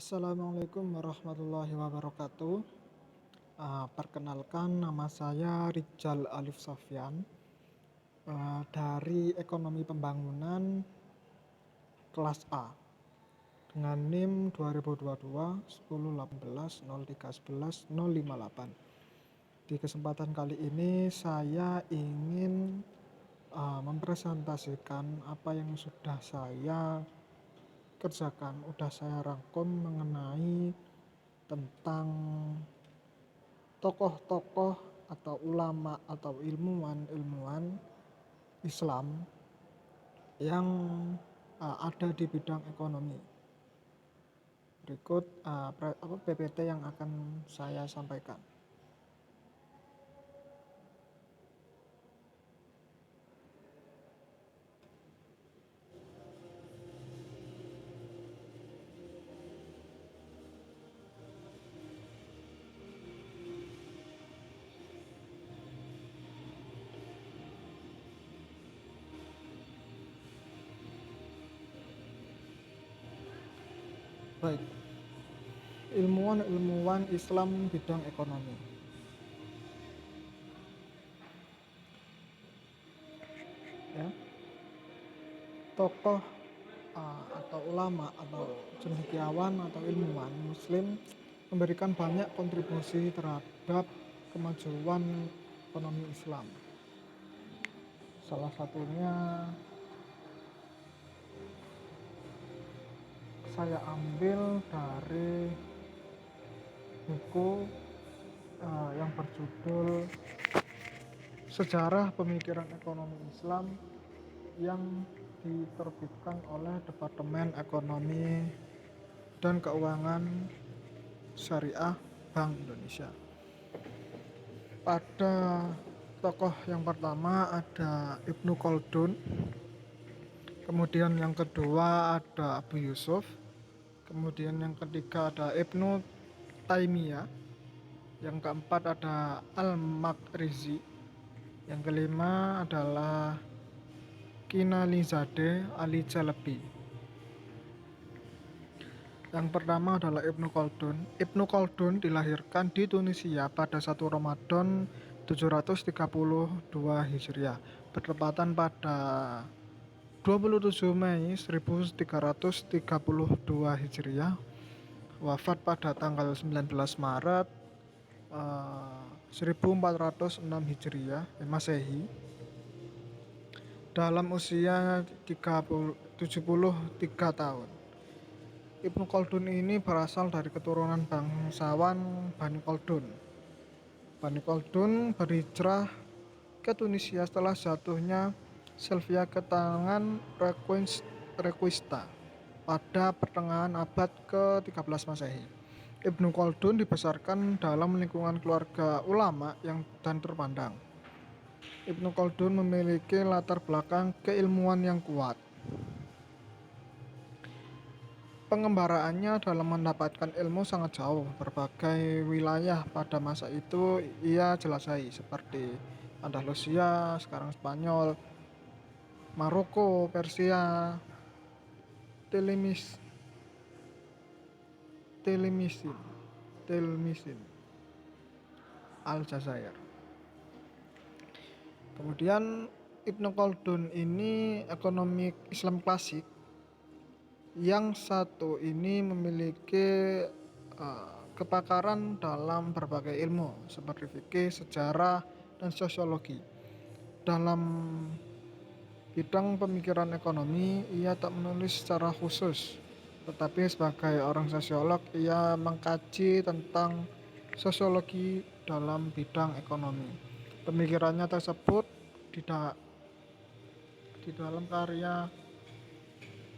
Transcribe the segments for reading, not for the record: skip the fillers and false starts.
Assalamualaikum warahmatullahi wabarakatuh. Perkenalkan, nama saya Rijal Alif Sofyan, dari Ekonomi Pembangunan kelas A dengan NIM 2022 10 18 03 11 058. Di kesempatan kali ini saya ingin mempresentasikan apa yang sudah saya kerjakan, sudah saya rangkum mengenai tentang tokoh-tokoh atau ulama atau ilmuwan Islam yang ada di bidang ekonomi. Berikut PPT yang akan saya sampaikan. Baik, ilmuwan Islam bidang ekonomi. Ya, tokoh atau ulama atau cendekiawan atau ilmuwan Muslim memberikan banyak kontribusi terhadap kemajuan ekonomi Islam. Salah satunya saya ambil dari buku yang berjudul Sejarah Pemikiran Ekonomi Islam yang diterbitkan oleh Departemen Ekonomi dan Keuangan Syariah Bank Indonesia. Pada tokoh yang pertama ada Ibnu Khaldun, kemudian yang kedua ada Abu Yusuf, kemudian yang ketiga ada Ibnu Taimiyah, yang keempat ada Al-Maqrizi, yang kelima adalah Kinalizade Ali Chalabi. Yang pertama adalah Ibnu Khaldun. Ibnu Khaldun dilahirkan di Tunisia pada 1 Ramadan 732 Hijriah, bertepatan pada 27 Mei 1332 Hijriah, wafat pada tanggal 19 Maret 1406 Hijriah Masehi, dalam usia 73 tahun. Ibnu Khaldun ini berasal dari keturunan bangsawan Bani Khaldun. Bani Khaldun berhijrah ke Tunisia setelah jatuhnya Sylvia ke tangan Requista pada pertengahan abad ke-13 Masehi. Ibnu Khaldun dibesarkan dalam lingkungan keluarga ulama dan terpandang. Ibnu Khaldun memiliki latar belakang keilmuan yang kuat. Pengembaraannya dalam mendapatkan ilmu sangat jauh. Berbagai wilayah pada masa itu ia jelajahi, seperti Andalusia, sekarang Spanyol, Maroko, Persia, Tilmisin, Aljazair. Kemudian Ibnu Khaldun ini ekonomi Islam klasik. Yang satu ini memiliki kepakaran dalam berbagai ilmu seperti fikih, sejarah, dan sosiologi. Dalam bidang pemikiran ekonomi, ia tak menulis secara khusus, tetapi sebagai orang sosiolog, ia mengkaji tentang sosiologi dalam bidang ekonomi. Pemikirannya tersebut di dalam karya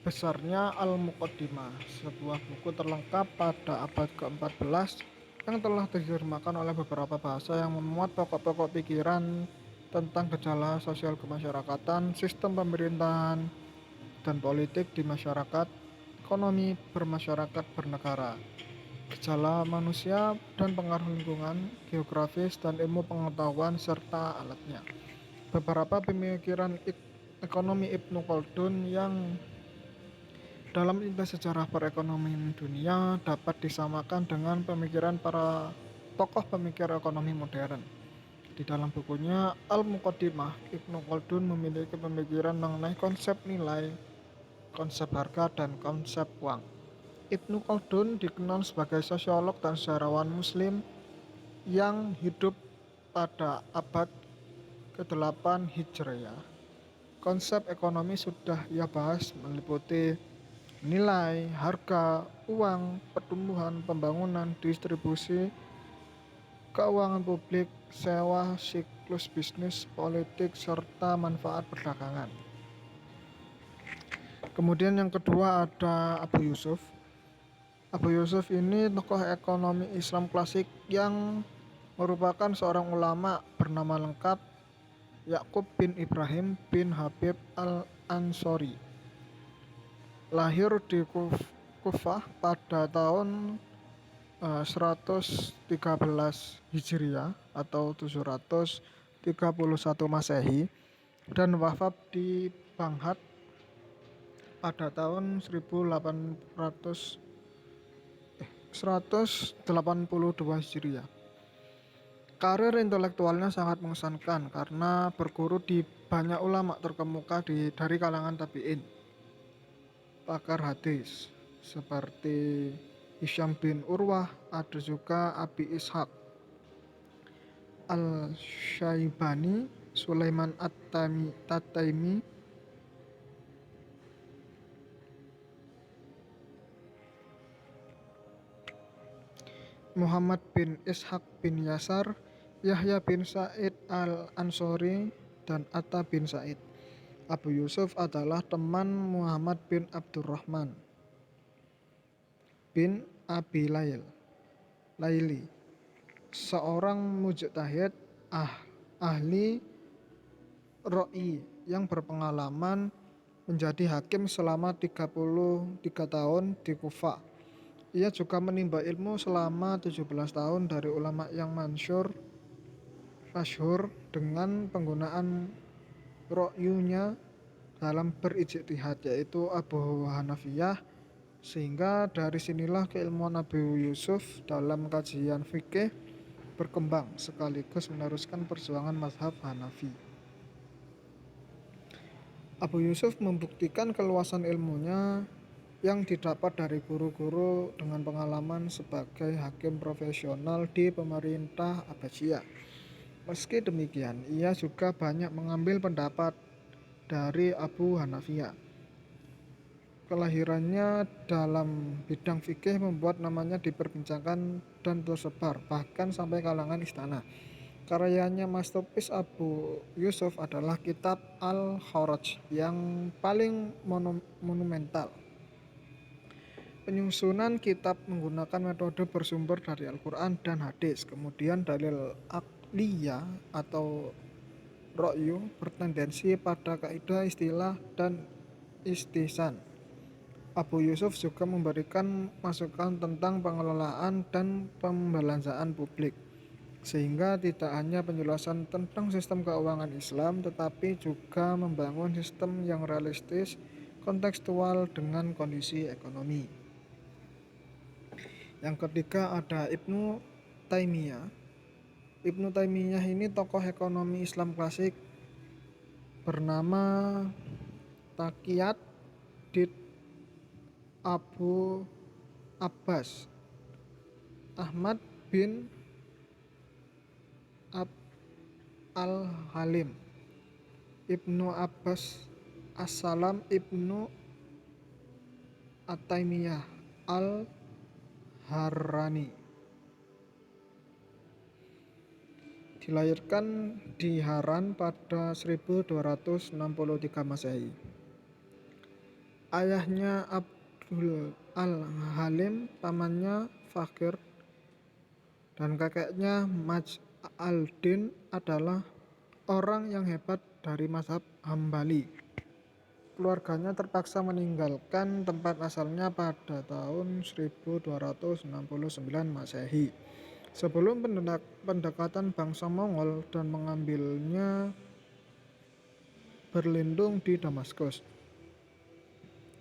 besarnya Al-Muqaddimah, sebuah buku terlengkap pada abad ke-14 yang telah diterjemahkan oleh beberapa bahasa yang memuat pokok-pokok pikiran tentang gejala sosial kemasyarakatan, sistem pemerintahan dan politik di masyarakat, ekonomi bermasyarakat bernegara, gejala manusia dan pengaruh lingkungan, geografis dan ilmu pengetahuan serta alatnya. Beberapa pemikiran ekonomi Ibnu Khaldun yang Dalam indeks sejarah perekonomian dunia dapat disamakan dengan pemikiran para tokoh pemikir ekonomi modern. Di dalam bukunya Al-Muqaddimah, Ibnu Khaldun memiliki pemikiran mengenai konsep nilai, konsep harga, dan konsep uang. Ibnu Khaldun dikenal sebagai sosiolog dan sejarawan Muslim yang hidup pada abad ke-8 Hijriah. Konsep ekonomi sudah ia bahas meliputi nilai, harga, uang, pertumbuhan, pembangunan, distribusi, keuangan publik, sewa, siklus bisnis, politik, serta manfaat perdagangan. Kemudian yang kedua ada Abu Yusuf. Abu Yusuf ini tokoh ekonomi Islam klasik yang merupakan seorang ulama bernama lengkap Yakub bin Ibrahim bin Habib al-Ansori. Lahir di Kufah pada tahun 113 Hijriah atau 731 Masehi dan wafat di Baghdad pada tahun 182 Hijriah. Karir intelektualnya sangat mengesankan karena berguru di banyak ulama terkemuka dari kalangan tabi'in, pakar hadis seperti Hisham bin Urwah, ada juga Abi Ishaq Al-Syaibani, Sulaiman At-Tataimi, Muhammad bin Ishaq bin Yasar, Yahya bin Sa'id Al-Ansori, dan Atta bin Sa'id. Abu Yusuf adalah teman Muhammad bin Abdurrahman bin Abi Laili, seorang mujtahid ahli ro'i yang berpengalaman menjadi hakim selama 33 tahun di Kufah. Ia juga menimba ilmu selama 17 tahun dari ulama yang masyhur dengan penggunaan ro'yunya dalam berijtihad, yaitu Abu Hanafiyah, sehingga dari sinilah keilmuan Abu Yusuf dalam kajian fikih berkembang sekaligus meneruskan perjuangan mazhab Hanafi. Abu Yusuf membuktikan keluasan ilmunya yang didapat dari guru-guru dengan pengalaman sebagai hakim profesional di pemerintah Abbasiyah. Meski demikian, ia juga banyak mengambil pendapat dari Abu Hanafiyah. Kelahirannya dalam bidang fikih membuat namanya diperbincangkan dan tersebar bahkan sampai kalangan istana. Karyanya masterpiece Abu Yusuf adalah kitab Al-Kharaj yang paling monumental. Penyusunan kitab menggunakan metode bersumber dari Al-Quran dan hadis. Kemudian dalil aqliyah atau ro'yu bertendensi pada kaidah istilah dan istihsan. Abu Yusuf juga memberikan masukan tentang pengelolaan dan pembelanjaan publik, sehingga tidak hanya penjelasan tentang sistem keuangan Islam, tetapi juga membangun sistem yang realistis, kontekstual dengan kondisi ekonomi. Yang ketiga ada Ibnu Taimiyah. Ibnu Taimiyah ini tokoh ekonomi Islam klasik bernama Taqiyat Did Abu Abbas Ahmad bin Al-Halim Ibnu Abbas As-Salam Ibnu At-Taimiyah Al-Harrani. Dilahirkan di Haran pada 1263 Masehi. Ayahnya Abdul Al-Halim, pamannya Fakir, dan kakeknya Maj al-Din adalah orang yang hebat dari mazhab Hambali. Keluarganya terpaksa meninggalkan tempat asalnya pada tahun 1269 Masehi sebelum pendekatan bangsa Mongol dan mengambilnya berlindung di Damaskus.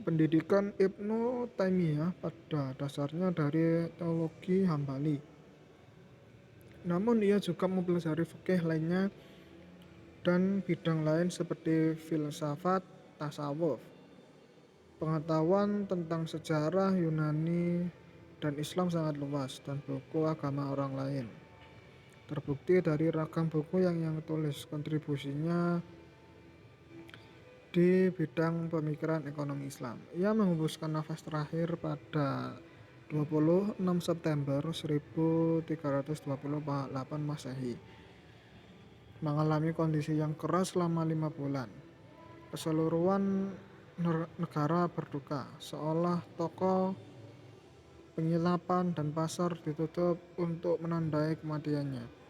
Pendidikan Ibnu Taimiyah pada dasarnya dari teologi Hambali. Namun ia juga mempelajari fikih lainnya dan bidang lain seperti filsafat, tasawuf. Pengetahuan tentang sejarah Yunani dan Islam sangat luas dan buku agama orang lain. Terbukti dari ragam buku yang tulis kontribusinya di bidang pemikiran ekonomi Islam. Ia menghembuskan nafas terakhir pada 26 September 1328 Masehi, mengalami kondisi yang keras selama 5 bulan. Keseluruhan negara berduka, seolah toko pengilapan dan pasar ditutup untuk menandai kematiannya.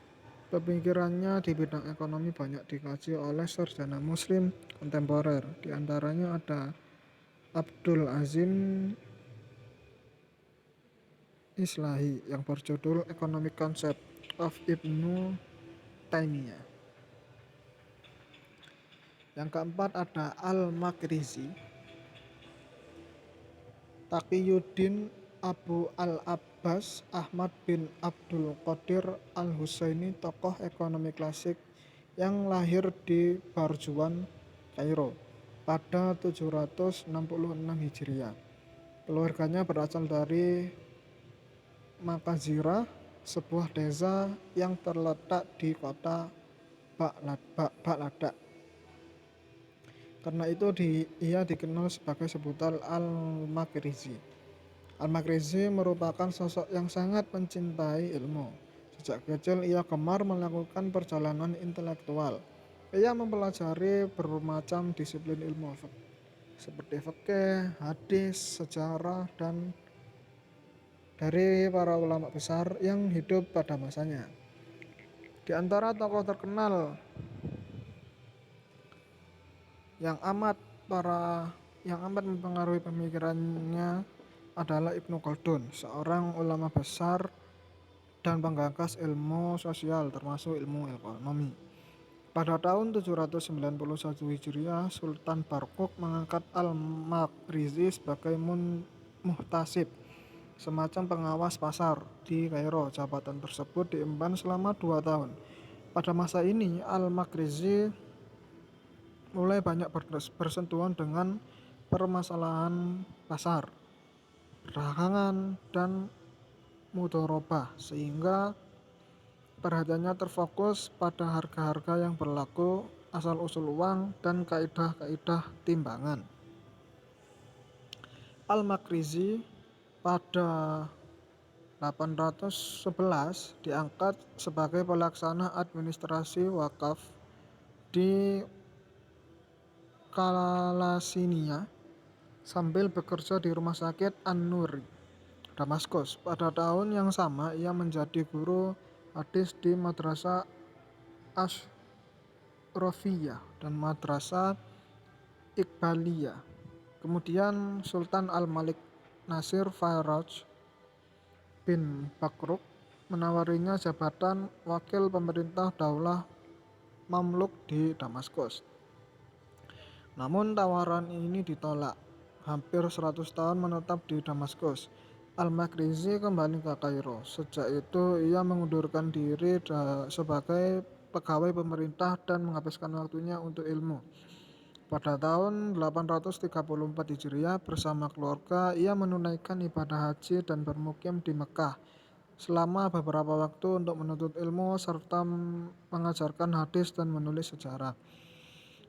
Pemikirannya di bidang ekonomi banyak dikaji oleh sarjana muslim kontemporer. Di antaranya ada Abdul Azim Islahi yang berjudul Economic Concept of Ibnu Taimiyah. Yang keempat ada Al-Makrizi, Taqiyuddin Abu Al-Abbas Ahmad bin Abdul Qadir Al-Husaini, tokoh ekonomi klasik yang lahir di Barjuan, Kairo pada 766 Hijriah. Keluarganya berasal dari Makazira, sebuah desa yang terletak di kota Baghdad. Karena itu ia dikenal sebagai sebutan Al-Makrizi. Al-Makrizi merupakan sosok yang sangat mencintai ilmu. Sejak kecil ia gemar melakukan perjalanan intelektual. Ia mempelajari bermacam disiplin ilmu seperti fikih, hadis, sejarah, dan dari para ulama besar yang hidup pada masanya. Di antara tokoh terkenal yang amat mempengaruhi pemikirannya adalah Ibnu Khaldun, seorang ulama besar dan penggagas ilmu sosial termasuk ilmu ekonomi. Pada tahun 791 Hijriah, Sultan Barquq mengangkat Al-Makrizi sebagai muhtasib, semacam pengawas pasar di Kairo. Jabatan tersebut diemban selama 2 tahun. Pada masa ini, Al-Makrizi mulai banyak bersentuhan dengan permasalahan pasar, perdagangan, dan mudharabah, sehingga perhatiannya terfokus pada harga-harga yang berlaku, asal-usul uang, dan kaidah-kaidah timbangan. Al-Makrizi pada 811 diangkat sebagai pelaksana administrasi wakaf di Kalasinia sambil bekerja di rumah sakit An-Nuri, Damaskus. Pada tahun yang sama ia menjadi guru hadis di Madrasah Ashrafiyah dan Madrasah Iqbaliyah. Kemudian Sultan Al-Malik Nasir Faraj bin Barquq menawarinya jabatan wakil pemerintah Daulah Mamluk di Damaskus. Namun tawaran ini ditolak. Hampir 100 tahun menetap di Damaskus, Al-Makrizi kembali ke Kairo. Sejak itu ia mengundurkan diri sebagai pegawai pemerintah dan menghabiskan waktunya untuk ilmu. Pada tahun 834 Hijriah bersama keluarga ia menunaikan ibadah haji dan bermukim di Mekah selama beberapa waktu untuk menuntut ilmu serta mengajarkan hadis dan menulis sejarah.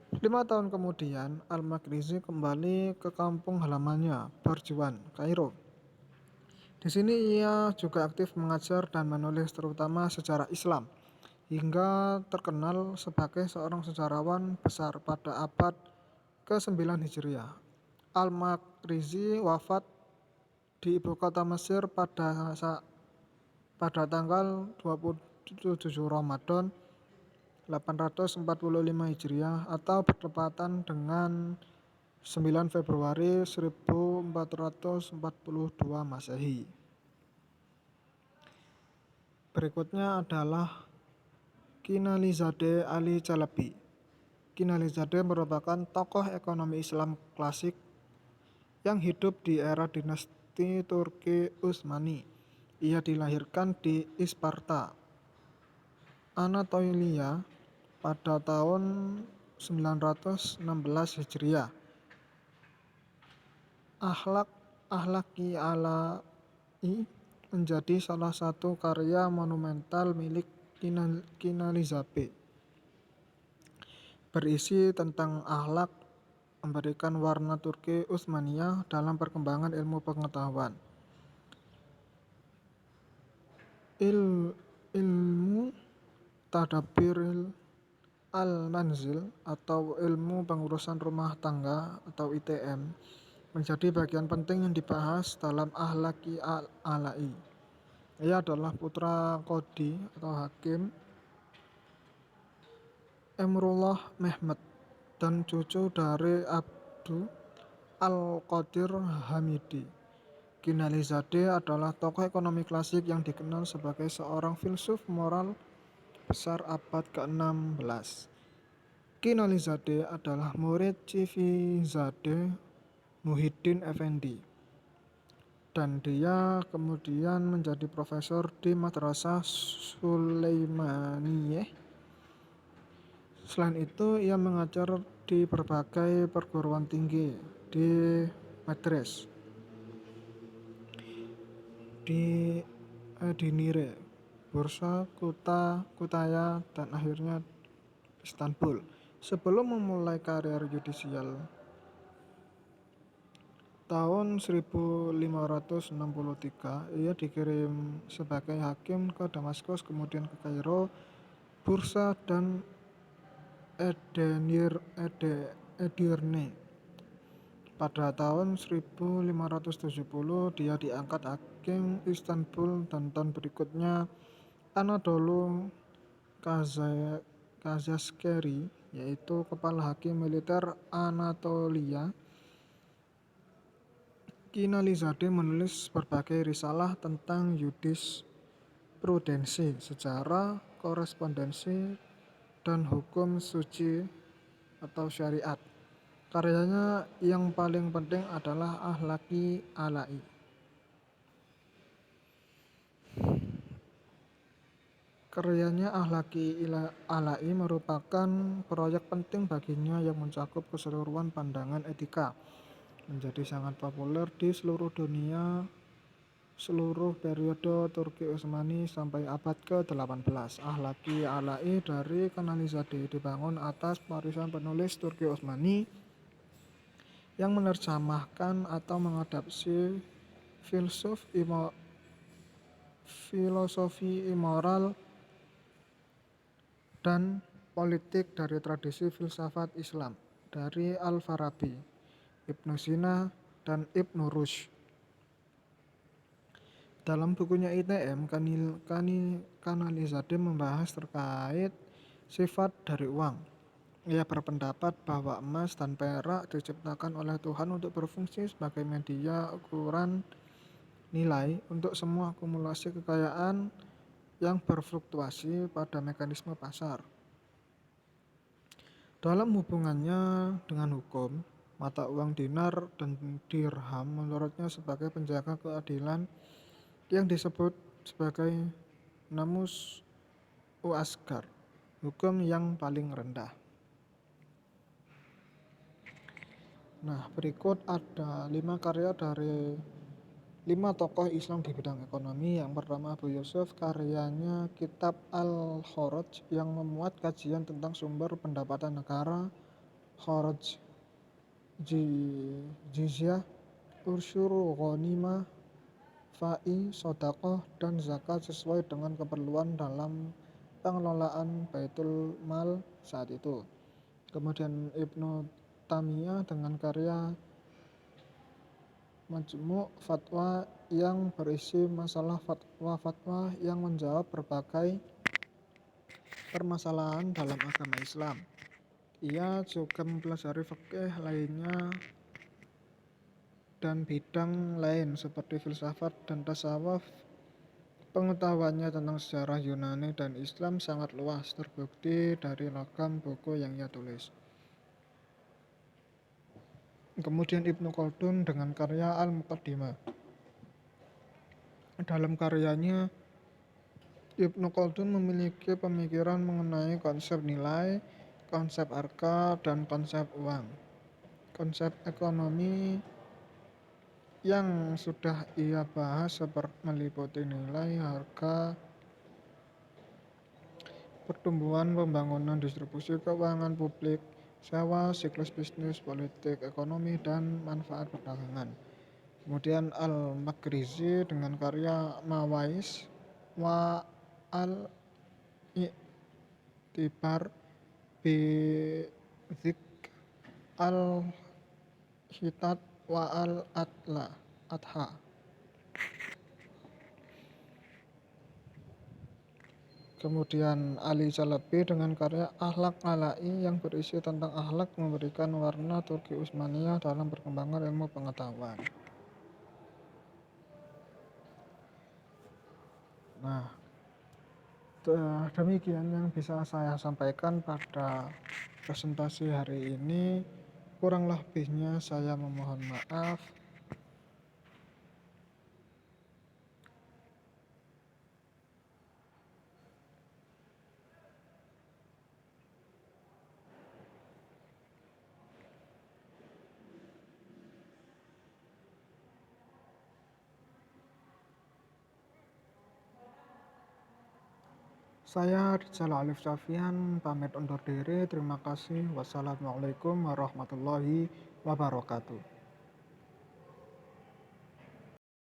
5 tahun kemudian, Al-Makrizi kembali ke kampung halamannya, Barjuan, Kairo. Di sini ia juga aktif mengajar dan menulis terutama sejarah Islam, hingga terkenal sebagai seorang sejarawan besar pada abad ke-9 Hijriah. Al-Makrizi wafat di ibu kota Mesir pada tanggal 27 Ramadan 845 Hijriah atau bertepatan dengan 9 Februari 1442 Masehi. Berikutnya adalah Kinalizadeh Ali Chalabi. Kinalizadeh merupakan tokoh ekonomi Islam klasik yang hidup di era dinasti Turki Utsmani. Ia dilahirkan di Isparta, Anatolia pada tahun 916 Hijriah. Akhlaqi Alai menjadi salah satu karya monumental milik Kinalizabe, berisi tentang akhlak, memberikan warna Turki Utsmaniyah dalam perkembangan ilmu pengetahuan. Ilmu Tadabbir al-Manzil atau ilmu pengurusan rumah tangga atau ITM menjadi bagian penting yang dibahas dalam Akhlaqi Alai. Ia adalah putra Qodi atau Hakim Emrullah Mehmed dan cucu dari Abdu Al-Qadir Hamidi. Kinalizade adalah tokoh ekonomi klasik yang dikenal sebagai seorang filsuf moral besar abad ke-16. Kinalizade adalah murid Civizade Muhyiddin Effendi, dan dia kemudian menjadi profesor di Madrasah Sulaimaniyah. Selain itu, ia mengajar di berbagai perguruan tinggi di Madras, di Edirne, Bursa, Kutaya, dan akhirnya Istanbul. Sebelum memulai karier yudisial tahun 1563, ia dikirim sebagai hakim ke Damaskus, kemudian ke Kairo, Bursa, dan Edirne. Pada tahun 1570 dia diangkat hakim Istanbul, dan tahun berikutnya Anadolu Kazaskeri, yaitu kepala hakim militer Anatolia. Kinalizade menulis berbagai risalah tentang jurisprudensi, sejarah, korespondensi, dan hukum suci atau syariat. Karyanya yang paling penting adalah Akhlaqi Alai. Karyanya Akhlaqi Alai merupakan proyek penting baginya yang mencakup keseluruhan pandangan etika. Menjadi sangat populer di seluruh dunia seluruh periode Turki Utsmani sampai abad ke-18. Akhlaqi Alai dari Kinalizade dibangun atas warisan penulis Turki Utsmani yang menerjemahkan atau mengadaptasi filosofi moral dan politik dari tradisi filsafat Islam dari Al-Farabi, Ibnu Sina, dan Ibnu Rushd. Dalam bukunya ITM, Kinalizade membahas terkait sifat dari uang. Ia berpendapat bahwa emas dan perak diciptakan oleh Tuhan untuk berfungsi sebagai media ukuran nilai untuk semua akumulasi kekayaan yang berfluktuasi pada mekanisme pasar. Dalam hubungannya dengan hukum, mata uang dinar dan dirham menurutnya sebagai penjaga keadilan yang disebut sebagai namus asgar, hukum yang paling rendah. Nah, berikut ada 5 karya dari 5 tokoh Islam di bidang ekonomi. Yang pertama Abu Yusuf, karyanya Kitab Al-Kharaj yang memuat kajian tentang sumber pendapatan negara, kharaj, jizyah, usyur, ghanimah, fa'i, sedekah, dan zakat sesuai dengan keperluan dalam pengelolaan Baitul Mal saat itu. Kemudian Ibnu Taimiyah dengan karya Majmu' Fatwa yang berisi masalah fatwa-fatwa yang menjawab berbagai permasalahan dalam agama Islam. Ia juga mempelajari fikih lainnya dan bidang lain seperti filsafat dan tasawuf. Pengetahuannya tentang sejarah Yunani dan Islam sangat luas, terbukti dari ragam buku yang ia tulis. Kemudian Ibnu Khaldun dengan karya Al-Muqaddimah. Dalam karyanya, Ibnu Khaldun memiliki pemikiran mengenai konsep nilai, konsep harga, dan konsep uang. Konsep ekonomi yang sudah ia bahas meliputi nilai, harga, pertumbuhan, pembangunan, distribusi keuangan publik, sewa, siklus bisnis, politik, ekonomi, dan manfaat perdagangan. Kemudian Al-Makrizi dengan karya Mawais wa al-I'tibar bi al-Hitat wa al-Adha. Kemudian Ali Chalabi dengan karya Akhlak Alai yang berisi tentang akhlak memberikan warna Turki Utsmaniyah dalam perkembangan ilmu pengetahuan. Nah, demikian yang bisa saya sampaikan pada presentasi hari ini. Kurang lebihnya saya memohon maaf. Saya Rizal Alif Syafian pamit undur diri. Terima kasih. Wassalamualaikum warahmatullahi wabarakatuh.